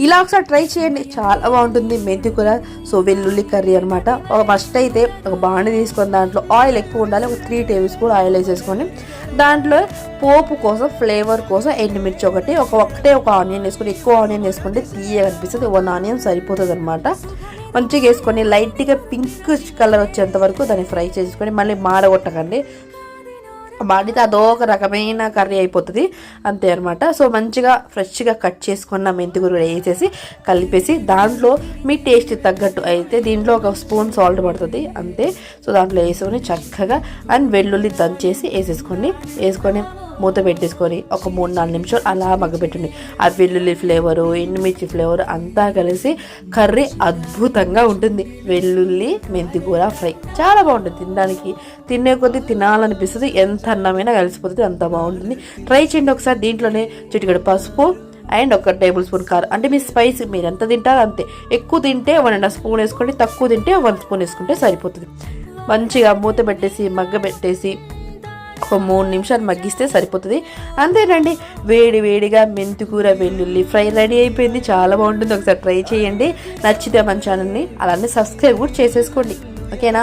ఇలా ఒకసారి ట్రై చేయండి, చాలా బాగుంటుంది మెంతి కూర. సో వెల్లుల్లి కర్రీ అనమాట. ఒక మస్ట్ అయితే ఒక బాండి తీసుకొని దాంట్లో ఆయిల్ ఎక్కువ ఉండాలి, ఒక 3 టేబుల్ స్పూన్ ఆయిల్ వేసేసుకొని దాంట్లో పోపు కోసం ఫ్లేవర్ కోసం ఎండుమిర్చి ఒకటే ఒక ఆనియన్ వేసుకొని, ఎక్కువ ఆనియన్ వేసుకుంటే తీయగా అనిపిస్తుంది, 1 ఆనియన్ సరిపోతుంది అనమాట. మంచిగా వేసుకొని లైట్గా పింక్ కలర్ వచ్చేంత వరకు దాన్ని ఫ్రై చేసుకొని మళ్ళీ మాడగొట్టకండి, మాడితే అదొక రకమైన కర్రీ అయిపోతుంది, అంతే అనమాట. సో మంచిగా ఫ్రెష్గా కట్ చేసుకున్న మెంతికూర వేసేసి కలిపేసి దాంట్లో మీ టేస్ట్ తగ్గట్టు అయితే దీంట్లో ఒక స్పూన్ సాల్ట్ పడుతుంది అంతే. సో దాంట్లో వేసుకొని చక్కగా అండ్ వెల్లుల్లి దంచేసి వేసుకొని మూత పెట్టేసుకొని ఒక 3-4 నిమిషాలు అలా మగ్గబెట్టండి. ఆ వెల్లుల్లి ఫ్లేవరు ఎండుమిర్చి ఫ్లేవరు అంతా కలిసి కర్రీ అద్భుతంగా ఉంటుంది. వెల్లుల్లి మెంతి కూర ఫ్రై చాలా బాగుంటుంది, తినడానికి తినే కొద్దీ తినాలనిపిస్తుంది, ఎంత అన్నమైనా కలిసిపోతుంది, అంత బాగుంటుంది. ట్రై చేయండి ఒకసారి. దీంట్లోనే చిటికెడు పసుపు అండ్ 1 టేబుల్ స్పూన్ కారం, అంటే మీ స్పైస్ మీరు ఎంత తింటారో అంతే. ఎక్కువ తింటే 1.5 స్పూన్ వేసుకోండి, తక్కువ తింటే 1 స్పూన్ వేసుకుంటే సరిపోతుంది. మంచిగా మూత పెట్టేసి మగ్గబెట్టేసి ఒక 3 నిమిషాలు మగ్గిస్తే సరిపోతుంది, అంతేనండి. వేడిగా మెంతికూర వెల్లుల్లి ఫ్రై రెడీ అయిపోయింది, చాలా బాగుంటుంది. ఒకసారి ట్రై చేయండి. నచ్చితే మన ఛానల్ని అలానే సబ్స్క్రైబ్ కూడా చేసేసుకోండి, ఓకేనా.